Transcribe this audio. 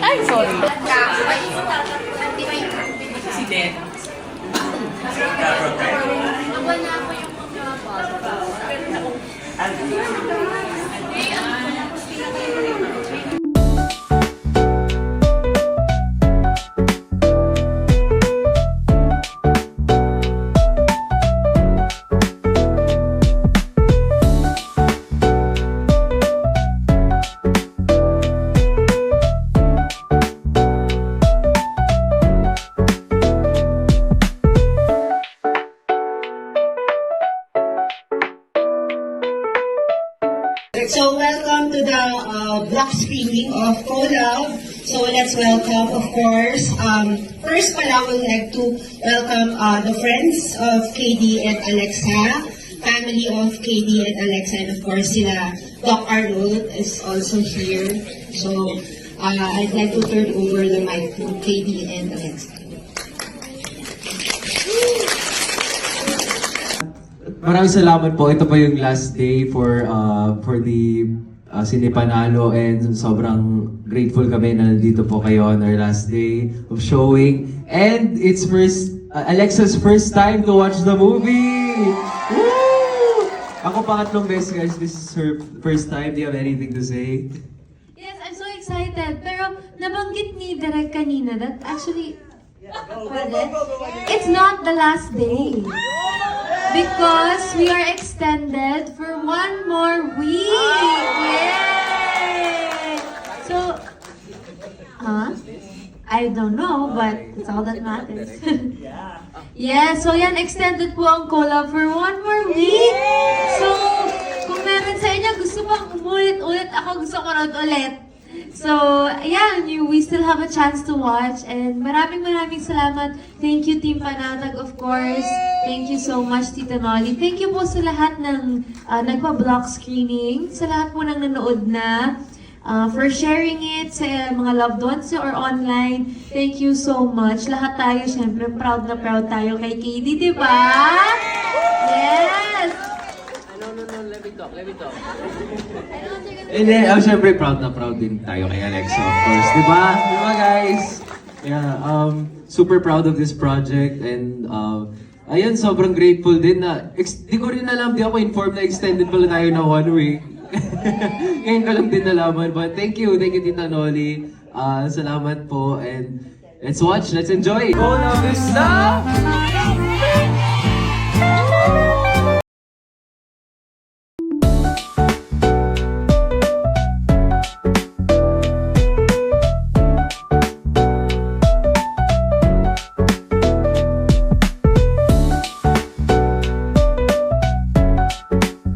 Ay, sorry. Si Den. So welcome to the block screening of Collab. So let's welcome, of course, first pala I would like to welcome the friends of KD and Alexa, family of KD and Alexa, and of course sila Doc Arnold is also here. So I'd like to turn over the mic to KD and Alexa. Maraming salamat po. Ito pa yung last day for the Sinipanalo, and sobrang grateful kami na nandito po kayo on our last day of showing. And it's Alexa's first time to watch the movie! Woo! Ako pangatlong beses, guys. This is her first time. Do you have anything to say? Yes, I'm so excited. Pero nabanggit ni Derek kanina that actually, it's not the last day. Because we are extended for one more week. Yay! So, I don't know, but it's all that matters. Yeah, so yan, extended po ang collab for one more week. So, kung meron sa inyo gusto pang umulit-ulit, ako gusto ko rin ulit. So, ayan, we still have a chance to watch, and maraming salamat. Thank you, Team Panatag, of course. Thank you so much, Tita Nolly. Thank you po sa lahat ng nagpa-block screening, sa lahat po ng nanood na, for sharing it sa mga loved ones or online. Thank you so much. Lahat tayo, syempre, proud na proud tayo kay KD, di ba? Yes! No, let me talk. And then, syempre, proud na proud din tayo kay Alexa, of course. Diba? Diba, guys? Yeah, super proud of this project, and ayun, sobrang grateful din na, di ko rin alam, di ako informed na extended pala tayo na 1 week. Ngayon ko lang din nalaman, but thank you Tita Nolly. Salamat po, and let's watch, let's enjoy! Collab is love!